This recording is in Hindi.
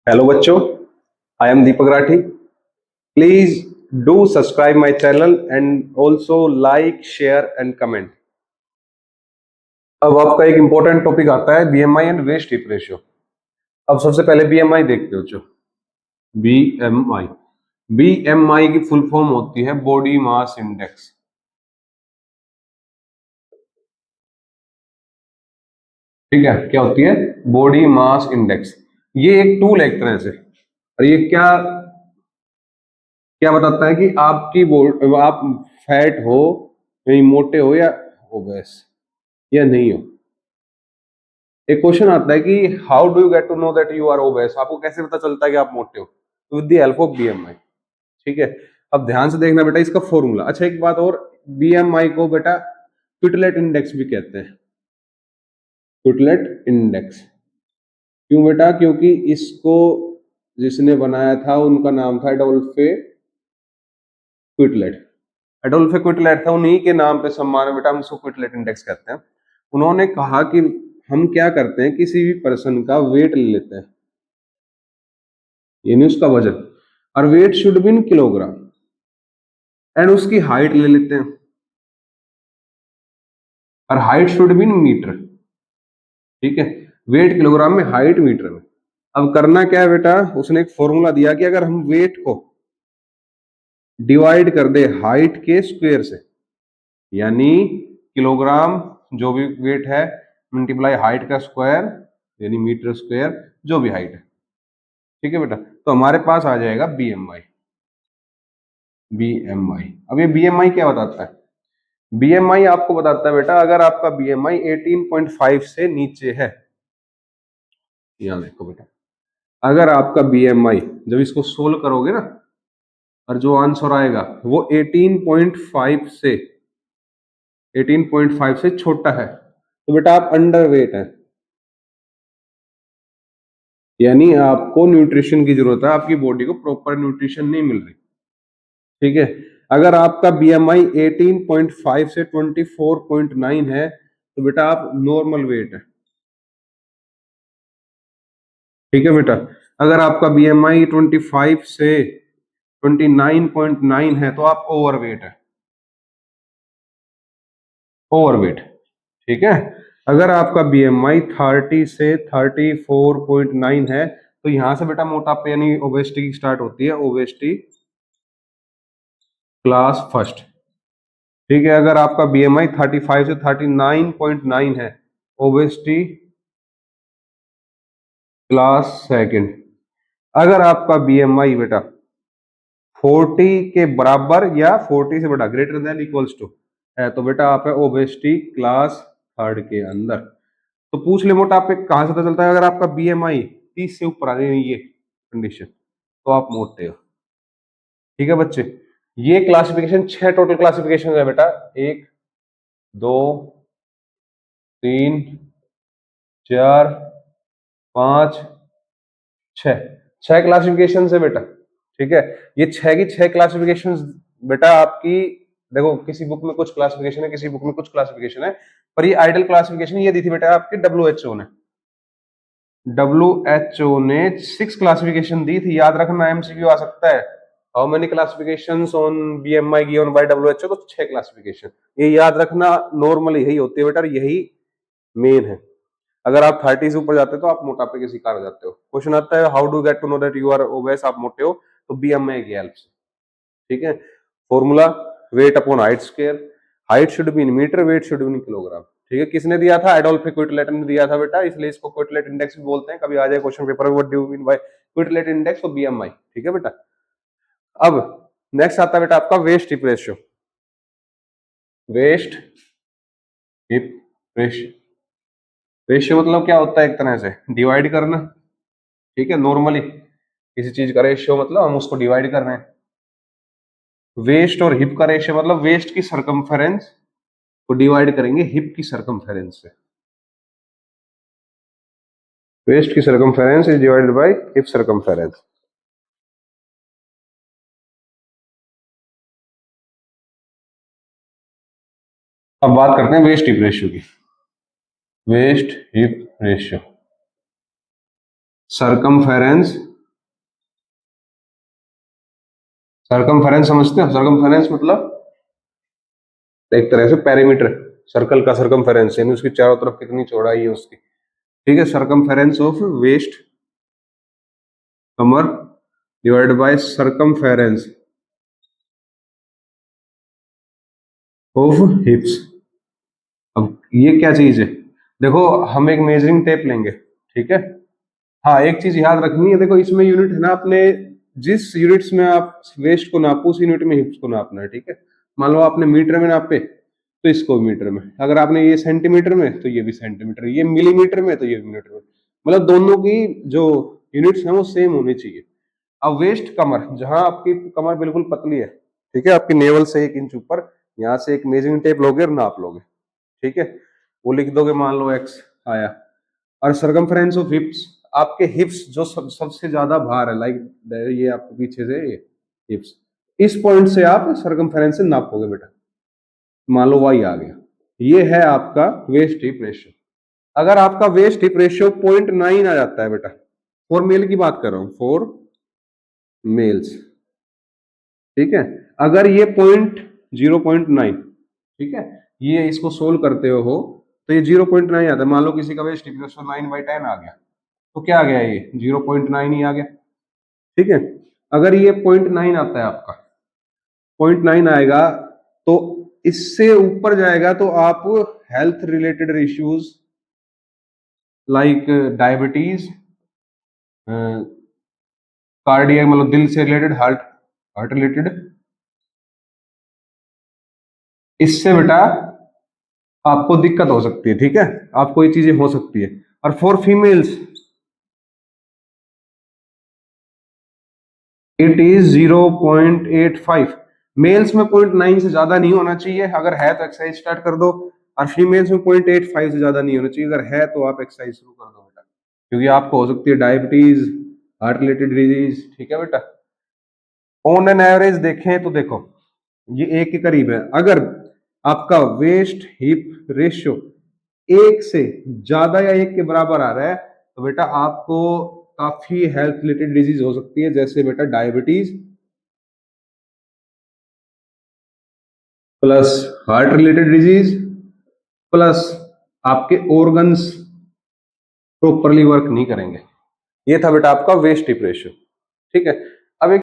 हेलो बच्चों, I am Deepak Rathi. Please do subscribe my channel and also like, share and comment. अब आपका एक इंपॉर्टेंट टॉपिक आता है BMI and waist hip ratio. अब सबसे पहले बीएमआई देखते हो बच्चों। बीएमआई बीएमआई की फुल फॉर्म होती है बॉडी मास इंडेक्स। ठीक है, क्या होती है? Body mass index. ये एक टूल है एक तरह से। और ये क्या क्या बताता है कि आपकी आप फैट हो, यानी मोटे हो या ओबेस या नहीं हो। एक क्वेश्चन आता है कि how do you get to know that you are obese? आपको कैसे पता चलता है कि आप मोटे हो? With the help of BMI. ठीक है, अब ध्यान से देखना बेटा इसका फॉर्मूला। अच्छा, एक बात और, बीएमआई को बेटा क्विटलेट इंडेक्स भी कहते हैं। क्विटलेट इंडेक्स क्यों बेटा? क्योंकि इसको जिसने बनाया था उनका नाम था एडोल्फे क्विटलेट। एडोल्फे क्विटलेट था, उन्हीं के नाम पे सम्मान है बेटा, हम उसको क्विटलेट इंडेक्स कहते हैं। उन्होंने कहा कि हम क्या करते हैं, किसी भी पर्सन का वेट ले लेते हैं, यानी उसका वजन, और weight should be in kilogram, and उसकी हाइट ले लेते हैं और height should be in metre. ठीक है, वेट किलोग्राम में, हाइट मीटर में। अब करना क्या है बेटा, उसने एक फॉर्मूला दिया कि अगर हम वेट को डिवाइड कर दे हाइट के स्क्वायर से, यानी किलोग्राम जो भी वेट है मल्टीप्लाई हाइट का स्क्वायर यानी मीटर स्क्वायर जो भी हाइट है। ठीक है बेटा, तो हमारे पास आ जाएगा बीएमआई। बीएमआई, अब ये बीएमआई क्या बताता है? बीएमआई आपको बताता है बेटा, अगर आपका बीएमआई 18.5 से नीचे है, यहां देखो बेटा, अगर आपका बीएमआई जब इसको सोल्व करोगे ना, और जो आंसर आएगा वो 18.5 से छोटा है, तो बेटा आप अंडर वेट है, यानी आपको न्यूट्रिशन की जरूरत है, आपकी बॉडी को प्रॉपर न्यूट्रिशन नहीं मिल रही। ठीक है, अगर आपका बीएमआई 18.5 से 24.9 है, तो बेटा आप नॉर्मल वेट है। ठीक है बेटा, अगर आपका बीएमआई 25 से 29.9 है, तो आप ओवरवेट है, ओवरवेट। ठीक है, अगर आपका बीएमआई 30 से 34.9 है, तो यहां से बेटा मोटापे यानी ओबेसिटी की स्टार्ट होती है, ओबेसिटी क्लास फर्स्ट। ठीक है, अगर आपका बीएमआई 35 से 39.9 है, ओबेसिटी क्लास सेकंड। अगर आपका बीएमआई बेटा 40 के बराबर या 40 से बड़ा, ग्रेटर देन इक्वल्स टू है, तो बेटा आप है ओबेसिटी क्लास थर्ड के अंदर। तो पूछ ले मोटापे कहां से पता चलता है? अगर आपका बीएमआई 30 से ऊपर आ जाए ये कंडीशन, तो आप मोटे हो। ठीक है बच्चे, ये क्लासिफिकेशन 6 टोटल क्लासिफिकेशन है बेटा, 1 2 3 4 5 6, 6 क्लासिफिकेशन है बेटा। ठीक है, ये 6 की 6 क्लासिफिकेशन बेटा आपकी, देखो किसी बुक में कुछ क्लासिफिकेशन है, किसी बुक में कुछ क्लासिफिकेशन है, पर ये आइडियल क्लासिफिकेशन ये दी थी बेटा आपकी डब्ल्यूएचओ ने। डब्ल्यूएचओ ने 6 क्लासिफिकेशन दी थी, याद रखना, एमसीक्यू आ सकता है। How many classifications on BMI given by WHO? तो 6 क्लासिफिकेशन, ये याद रखना, नॉर्मली यही होती है बेटा, यही मेन है। अगर आप 30 से ऊपर जाते हो तो आप मोटापे के शिकार हो जाते हो। क्वेश्चन आता है how do get to know that you are obese, आप मोटे हो? तो बीएमआई की हेल्प से। ठीक है, formula weight upon height square, height should be in metre, weight should be in kilogram. ठीक है, किसने दिया था? एडोल्फ क्विटलेट ने दिया था बेटा, इसलिए इसको क्विटलेट इंडेक्स भी बोलते हैं। कभी आ जाए क्वेश्चन पेपर में, what do you mean by quetelet index? तो बीएमआई। ठीक है बेटा, अब नेक्स्ट आता है बेटा आपका waist hip ratio. Waist hip ratio, ratio मतलब क्या होता है? एक तरह से डिवाइड करना। ठीक है, नॉर्मली किसी चीज का रेशियो मतलब हम उसको डिवाइड कर रहे हैं। वेस्ट और हिप का रेशियो मतलब वेस्ट की सरकमफेरेंस को डिवाइड करेंगे हिप की सरकमफेरेंस से। वेस्ट की circumference is divided by hip circumference. अब बात करते हैं वेस्ट हिप रेशियो की। Waist hip ratio, circumference circumference समझते हो? सरकमफेरेंस मतलब एक तरह से पेरीमीटर, सर्कल का सरकमफेरेंस यानी उसकी चारों तरफ कितनी चौड़ाई है उसकी। ठीक है, सरकमफेरेंस ऑफ वेस्ट कमर divided by circumference of hips. अब ये क्या चीज है? देखो हम एक मेजरिंग टेप लेंगे, ठीक है। हाँ, एक चीज याद रखनी है, देखो इसमें यूनिट है ना अपने, जिस यूनिट्स में आप वेस्ट को नापो उस यूनिट में हिप्स को नापना है, ठीक है। मान लो आपने मीटर में नापे तो इसको मीटर में, अगर आपने ये सेंटीमीटर में तो ये भी सेंटीमीटर, ये मिलीमीटर में तो ये मिलीमीटर में, मतलब दोनों की जो यूनिट्स हैं वो सेम होनी चाहिए। अब वेस्ट कमर, जहां आपकी कमर बिल्कुल पतली है, ठीक है, आपकी नेवल से 1 इंच ऊपर, यहाँ से एक मेजरिंग टेप लोगे और नाप लोगे, ठीक है। वो लिख दोगे, मान लो एक्स आया। और सरकमफ्रेंस ऑफ हिप्स, आपके हिप्स जो सबसे ज्यादा भार है, लाइक ये आपके पीछे से ये हिप्स, इस पॉइंट से आप सरकमफ्रेंस से नापोगे बेटा। मान लो वाई आ गया, ये है आपका वेस्ट हिप रेशियो। अगर आपका वेस्ट हिप रेशियो 0.9 आ जाता है बेटा, फॉर मेल की बात कर रहा हूं, फॉर मेल्स, ठीक है। अगर ये 0.9, ठीक है, ये इसको सोल्व करते हो तो ये 0.9 आता है। मान लो किसी का वेस्ट हिप रेशियो 9/10 आ गया, तो क्या आ गया, ये 0.9 ही आ गया, ठीक है। अगर ये 0.9 आता है आपका, 0.9 आएगा, तो इससे ऊपर जाएगा तो आप health related issues like diabetes, cardiac मतलब दिल से रिलेटेड, हार्ट हार्ट रिलेटेड, इससे बेटा आपको दिक्कत हो सकती है, ठीक है, आपको ये चीजें हो सकती है। और for females it is 0.85। Males में 0.9 से ज्यादा नहीं होना चाहिए, अगर है तो एक्सरसाइज स्टार्ट कर दो। और फीमेल्स में 0.85 से ज्यादा नहीं होना चाहिए, अगर है तो आप एक्सरसाइज शुरू कर दो बेटा, क्योंकि आपको हो सकती है डायबिटीज, हार्ट रिलेटेड डिजीज, ठीक है बेटा। ऑन एन एवरेज देखें तो देखो ये 1 के करीब है। अगर आपका वेस्ट हिप रेशियो 1 से ज्यादा या 1 के बराबर आ रहा है तो बेटा आपको काफी हेल्थ रिलेटेड डिजीज हो सकती है, जैसे बेटा diabetes plus heart related disease plus आपके ऑर्गन्स प्रॉपरली वर्क नहीं करेंगे। ये था बेटा आपका वेस्ट हिप रेशियो, ठीक है।